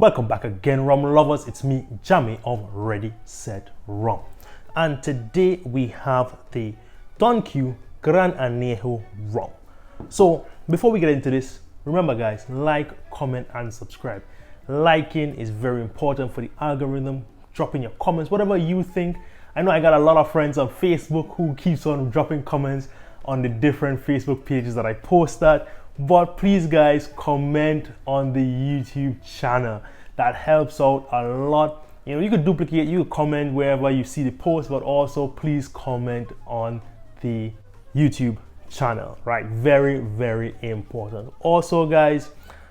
Welcome back again, rum lovers. It's me, Jamie of Ready Set Rum, and today we have the Q Gran Añejo Rum. So before we get into this, remember guys, like, comment and subscribe. Liking is very important for the algorithm. Dropping your comments, whatever you think. I know I got a lot of friends on Facebook who keeps on dropping comments on the different Facebook pages that I post at. But please guys, comment on the YouTube channel. That helps out a lot. You know, you could duplicate, you could comment wherever you see the post, but also please comment on the YouTube channel, right? Very, very important. Also guys,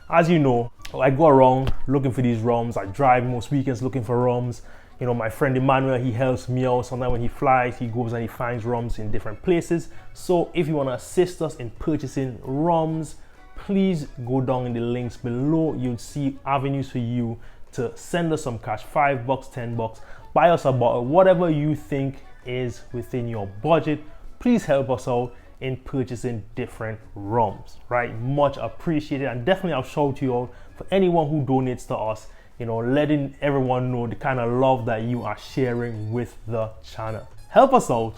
as you know, I go around looking for these rums. I drive most weekends looking for rums. You know, my friend Emmanuel, he helps me out. Sometimes when he flies, he goes and he finds rums in different places. So if you want to assist us in purchasing rums, please go down in the links below. You'll see avenues for you to send us some cash, $5, $10, buy us a bottle, whatever you think is within your budget. Please help us out in purchasing different rums, right? Much appreciated. And definitely I'll shout you out for anyone who donates to us, you know, letting everyone know the kind of love that you are sharing with the channel. Help us out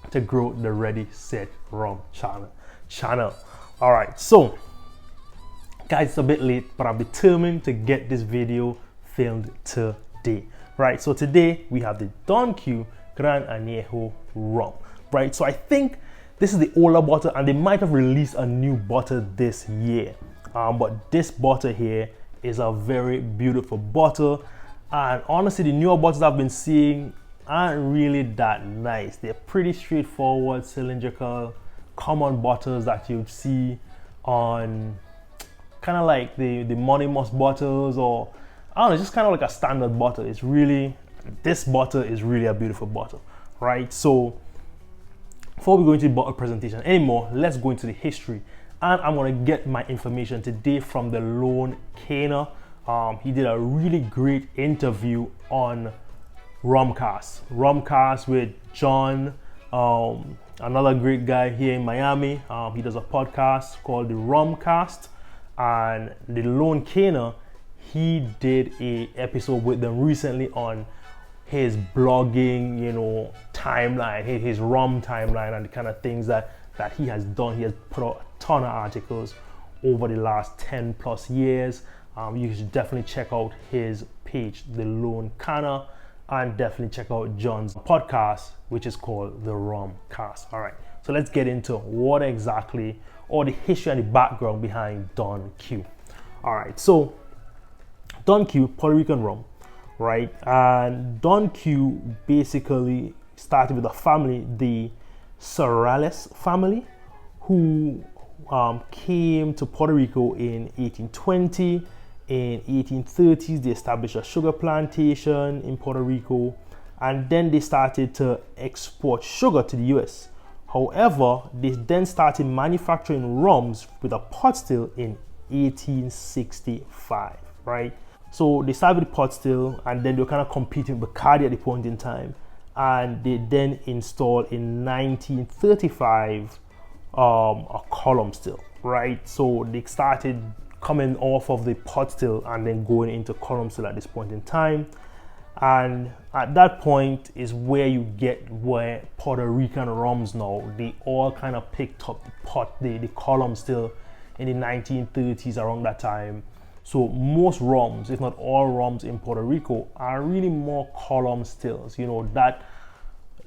to grow the Ready Set Rum channel. All right, so guys, it's a bit late, but I'm determined to get this video filmed today, right? So today we have the Q Gran Añejo Rum, right? So I think this is the older bottle, and they might have released a new bottle this year, but this bottle here is a very beautiful bottle. And honestly, the newer bottles I've been seeing aren't really that nice. They're pretty straightforward, cylindrical, common bottles that you'd see on kind of like the Money Must bottles, or I don't know, just kind of like a standard bottle. It's really, this bottle is really a beautiful bottle, right? So before we go into the bottle presentation anymore, let's go into the history. And I'm gonna get my information today from the lone canner. He did a really great interview on Rumcast with John, another great guy here in Miami. He does a podcast called the Rumcast, and the lone canner, he did a episode with them recently on his blogging, you know, timeline, his rum timeline, and the kind of things that he has done. He has put out a ton of articles over the last 10 plus years. You should definitely check out his page, The Lone Canner, and definitely check out John's podcast, which is called The Rumcast. All right, so let's get into what exactly, or the history and the background behind Q. All right, so Q, Puerto Rican rum, right? And Q basically started with a family, the Serrallés family, who came to Puerto Rico in 1820. In 1830s, they established a sugar plantation in Puerto Rico, and then they started to export sugar to the US. However, they then started manufacturing rums with a pot still in 1865, right? So they started with pot still, and then they were kind of competing with Bacardi at the point in time. And they then installed in 1935 a column still, right? So they started coming off of the pot still and then going into column still at this point in time. And at that point is where you get where Puerto Rican rums now, they all kind of picked up the column still in the 1930s, around that time. So most rums, if not all rums in Puerto Rico, are really more column stills. You know, that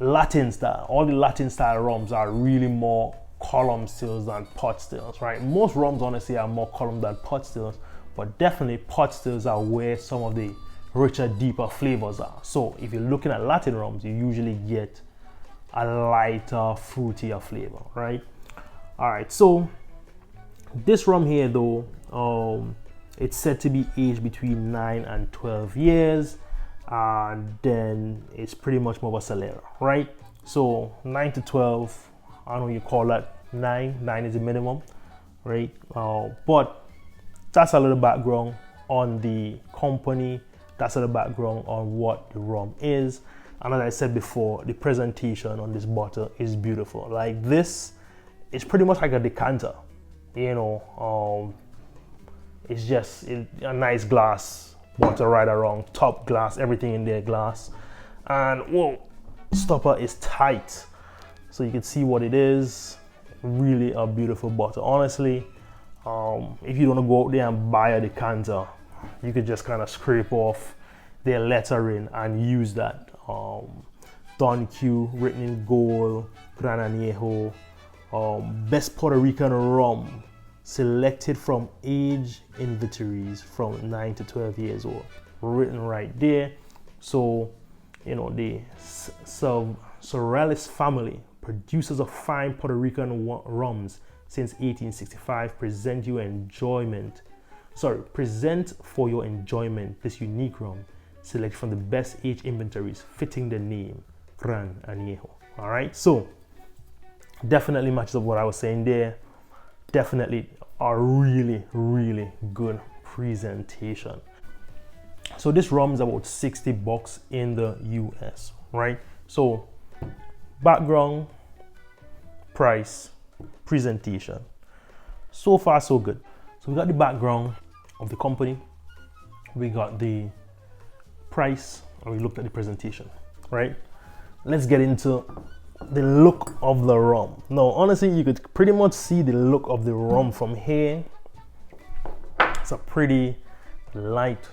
Latin style, all the Latin style rums are really more column stills than pot stills, right? Most rums honestly are more column than pot stills, but definitely pot stills are where some of the richer, deeper flavors are. So if you're looking at Latin rums, you usually get a lighter, fruitier flavor, right? All right, so this rum here though, it's said to be aged between 9 and 12 years, and then it's pretty much more of a Solera, right? So 9 to 12, I don't know what you call that, 9 is the minimum, right? But that's a little background on the company. That's a little background on what the rum is. And as I said before, the presentation on this bottle is beautiful. Like, this is pretty much like a decanter, you know. It's just a nice glass, bottle right around, top glass, everything in there glass. And whoa, stopper is tight. So you can see what it is. Really a beautiful bottle. Honestly, if you don't want to go out there and buy a decanter, you could just kind of scrape off their lettering and use that. Don Q written in gold, Gran Añejo, best Puerto Rican rum, selected from age inventories from 9 to 12 years old, written right there. So, you know, the Serrallés family, producers of fine Puerto Rican rums since 1865, present for your enjoyment this unique rum, selected from the best age inventories fitting the name Gran Añejo. All right, so definitely matches up what I was saying there. Definitely a really, really good presentation. So this rum is about $60 in the US, right? So background, price, presentation. So far, so good. So we got the background of the company, we got the price, and we looked at the presentation, right? Let's get into the look of the rum. Now, honestly, you could pretty much see the look of the rum from here. It's a pretty light.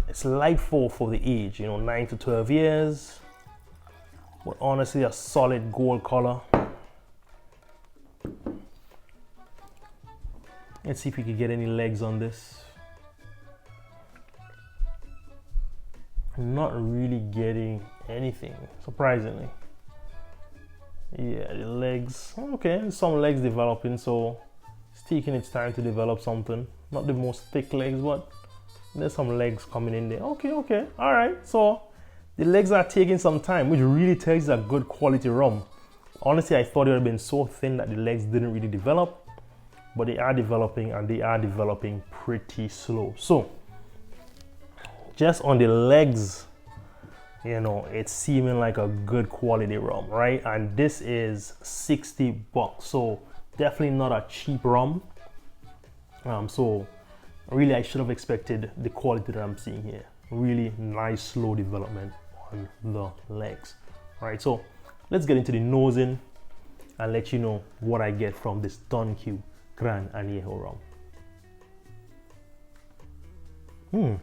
It's light for the age, you know, 9 to 12 years. But honestly, a solid gold color. Let's see if we can get any legs on this. I'm not really getting anything, surprisingly. Yeah, the legs, okay, some legs developing, so it's taking its time to develop something. Not the most thick legs, but there's some legs coming in there. Okay, all right. So the legs are taking some time, which really tells you a good quality rum. Honestly, I thought it would have been so thin that the legs didn't really develop, but they are developing, and they are developing pretty slow. So just on the legs, you know, it's seeming like a good quality rum, right? And this is $60, so definitely not a cheap rum. So really, I should have expected the quality that I'm seeing here. Really nice, slow development on the legs, right? So let's get into the nosing and let you know what I get from this Don Q Gran Añejo rum.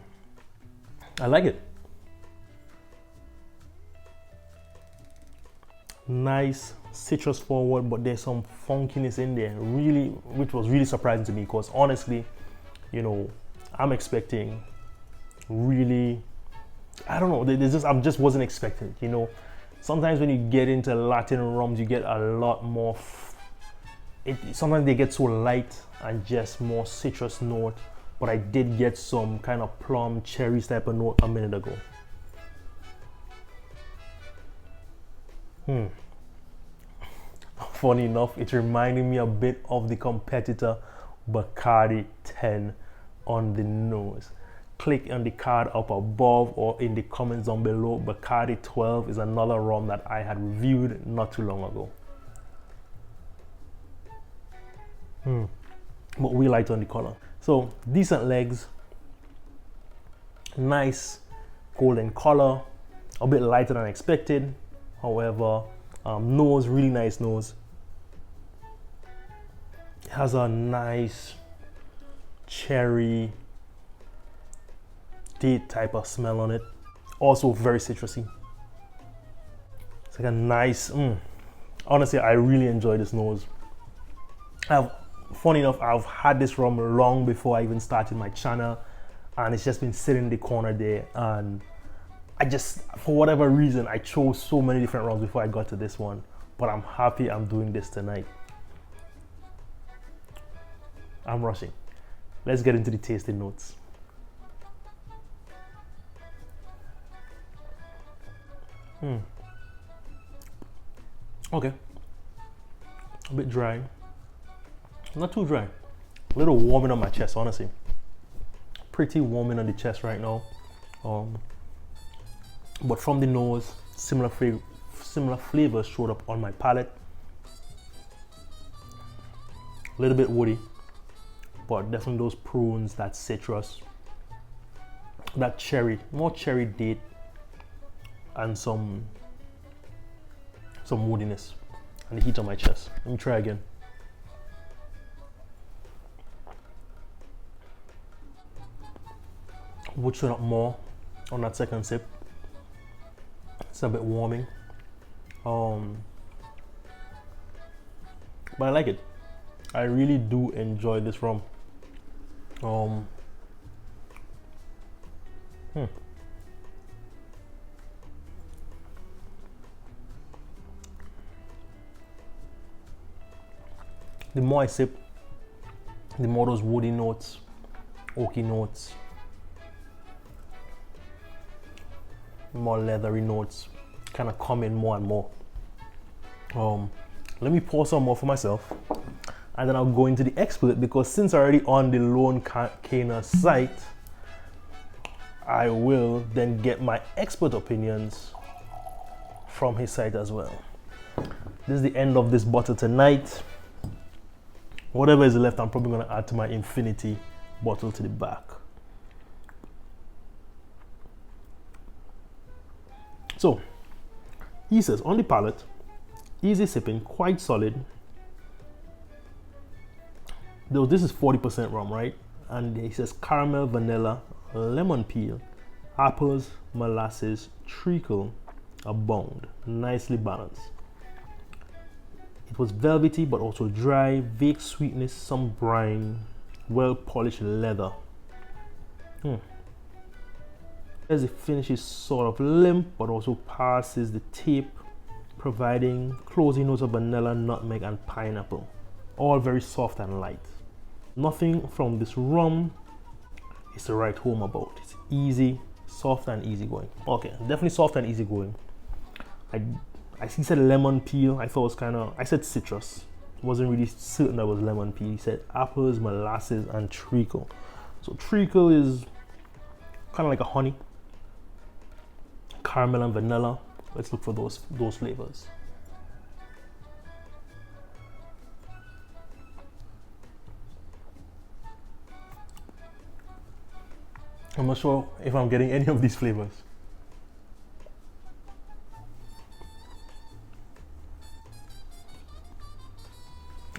I like it. Nice citrus forward, but there's some funkiness in there, really, which was really surprising to me, because honestly, you know, I'm expecting really, I don't know, I just wasn't expecting, you know. Sometimes when you get into Latin rums, you get a lot more, sometimes they get so light and just more citrus note, but I did get some kind of plum, cherries type of note a minute ago. Funny enough, it reminded me a bit of the competitor Bacardi 10 on the nose. Click on the card up above or in the comments down below. Bacardi 12 is another rum that I had reviewed not too long ago. But we light on the color. So decent legs, nice golden color, a bit lighter than expected. However, nose, really nice nose. It has a nice cherry date type of smell on it. Also very citrusy. It's like a nice, honestly, I really enjoy this nose. Funny enough, I've had this rum long before I even started my channel, and it's just been sitting in the corner there, and I just, for whatever reason, I chose so many different rums before I got to this one, but I'm happy I'm doing this tonight. I'm rushing. Let's get into the tasting notes. Okay, a bit dry, not too dry, a little warming on my chest, honestly. Pretty warming on the chest right now. But from the nose, similar flavors showed up on my palate. A little bit woody, but definitely those prunes, that citrus, that cherry, more cherry date, and some woodiness, and the heat on my chest. Let me try again. Would shut up more on that second sip. It's a bit warming, but I like it. I really do enjoy this rum. The more I sip, the more those woody notes, oaky notes, more leathery notes kind of come in more and more. Let me pour some more for myself, and then I'll go into the expert, because since I'm already on the Lone Canner site, I will then get my expert opinions from his site as well. This is the end of this bottle tonight. Whatever is left, I'm probably going to add to my infinity bottle to the back. So, he says, on the palate, easy sipping, quite solid. Though this is 40% rum, right? And he says caramel, vanilla, lemon peel, apples, molasses, treacle abound. Nicely balanced. It was velvety but also dry, vague sweetness, some brine, well polished leather. As it finishes sort of limp but also passes the tape, providing closing notes of vanilla, nutmeg and pineapple. All very soft and light. Nothing from this rum is to write home about. It's easy, soft and easygoing. Okay, definitely soft and easygoing. He said lemon peel. I thought it was kind of, I said citrus. Wasn't really certain that was lemon peel. He said apples, molasses, and treacle. So treacle is kind of like a honey. Caramel and vanilla. Let's look for those flavors. I'm not sure if I'm getting any of these flavors.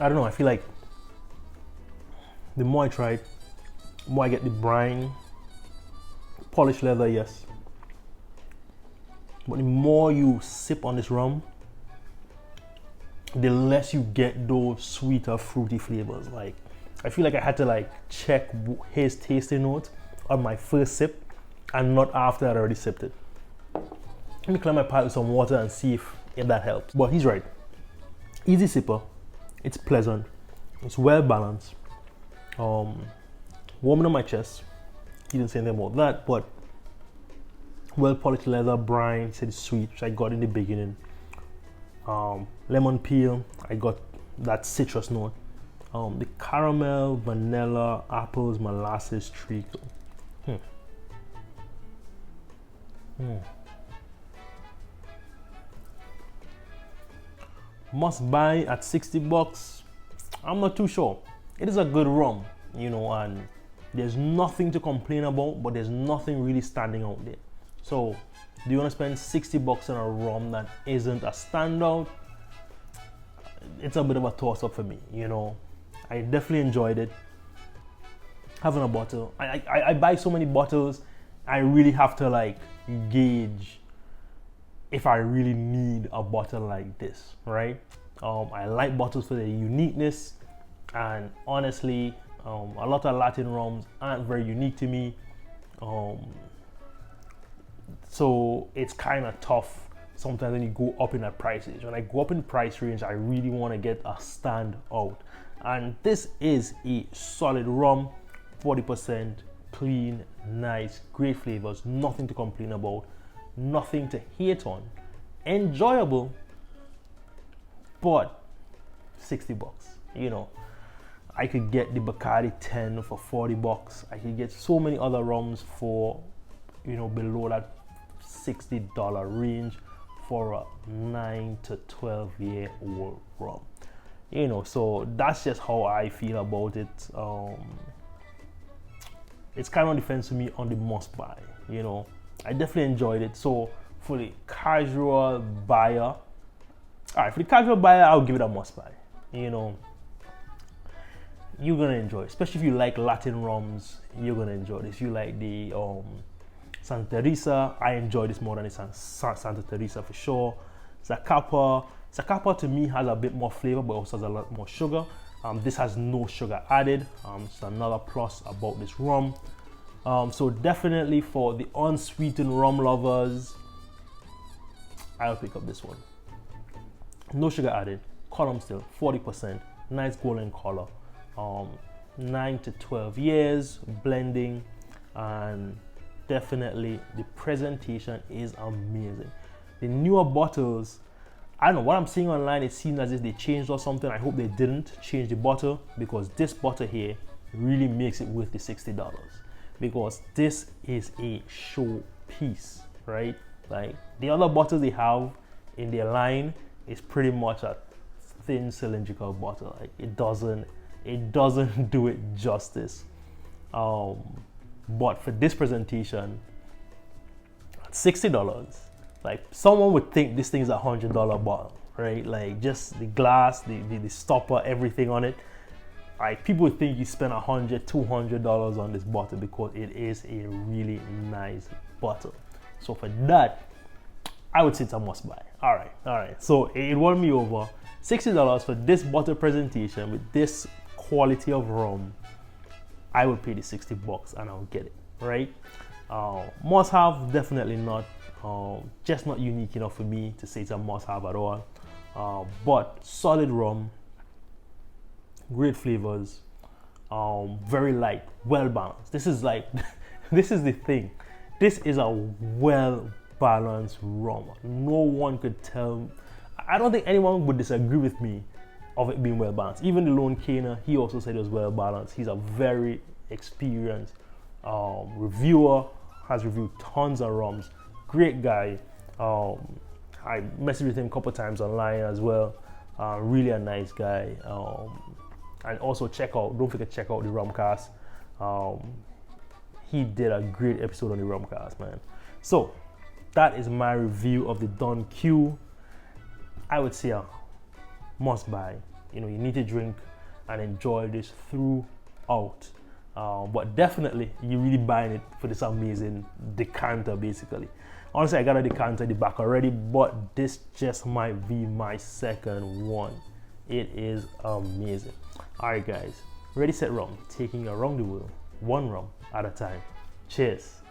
I don't know, I feel like the more I try it, the more I get the brine, polished leather, yes. But the more you sip on this rum, the less you get those sweeter, fruity flavors. Like, I feel like I had to like check his tasting notes on my first sip and not after I'd already sipped it. Let me clear my palate with some water and see if that helps. But he's right. Easy sipper. It's pleasant. It's well balanced. Warming on my chest. He didn't say anything about that, but well polished leather, brine, said it's sweet, which I got in the beginning. Lemon peel, I got that citrus note. The caramel, vanilla, apples, molasses, treacle. Must buy at 60 bucks. I'm not too sure. It is a good rum, you know, and there's nothing to complain about, but there's nothing really standing out there. So, do you want to spend 60 bucks on a rum that isn't a standout? It's a bit of a toss up for me, you know. I definitely enjoyed it. Having a bottle. I buy so many bottles, I really have to like gauge if I really need a bottle like this, right? I like bottles for their uniqueness, and honestly, a lot of Latin rums aren't very unique to me. So it's kind of tough sometimes when you go up in the prices. When I go up in price range, I really want to get a stand out. And this is a solid rum, 40%, clean, nice, great flavors, nothing to complain about, nothing to hate on, enjoyable, but 60 bucks, you know. I could get the Bacardi 10 for 40 bucks. I could get so many other rums for, you know, below that $60 range for a 9 to 12 year old rum. you know, so that's just how I feel about it. It's kind of on the fence for me on the must buy, you know. I definitely enjoyed it. So for the casual buyer, all right, for the casual buyer, I'll give it a must buy. You know, you're gonna enjoy it, especially if you like Latin rums. You're gonna enjoy this. If you like the Santa Teresa, I enjoy this more than the Santa Teresa for sure. Zacapa to me has a bit more flavor, but also has a lot more sugar. This has no sugar added. It's another plus about this rum. So definitely for the unsweetened rum lovers, I'll pick up this one. No sugar added, column still 40%, nice golden color. 9 to 12 years blending, and definitely the presentation is amazing. The newer bottles, I don't know what I'm seeing online, it seems as if they changed or something. I hope they didn't change the bottle, because this bottle here really makes it worth the $60, because this is a show piece, right? Like the other bottles they have in their line is pretty much a thin cylindrical bottle. Like it doesn't do it justice. But for this presentation, $60, like someone would think this thing is $100 bottle, right? Like just the glass, the stopper, everything on it. Like people would think you spend $100, $200 on this bottle, because it is a really nice bottle. So for that, I would say it's a must buy. All right. So it won me over. $60 for this bottle presentation with this quality of rum. I would pay the $60 and I'll get it, right? Must have, definitely not. Just not unique enough for me to say it's a must have at all. But solid rum, great flavors, very light, well balanced. This is like, this is the thing. This is a well balanced rum. No one could tell. I don't think anyone would disagree with me of it being well balanced. Even the lone caner, he also said it was well balanced. He's a very experienced reviewer, has reviewed tons of rums. Great guy. I messaged with him a couple times online as well. Really a nice guy. And also don't forget to check out the Rumcast. He did a great episode on the Rumcast, man. So that is my review of the Don Q. I would say a must buy. You know, you need to drink and enjoy this throughout. But definitely, you're really buying it for this amazing decanter, basically. Honestly, I got a decanter in the back already, but this just might be my second one. It is amazing. All right, guys. Ready, set, rum. Taking you around the world, one rum at a time. Cheers.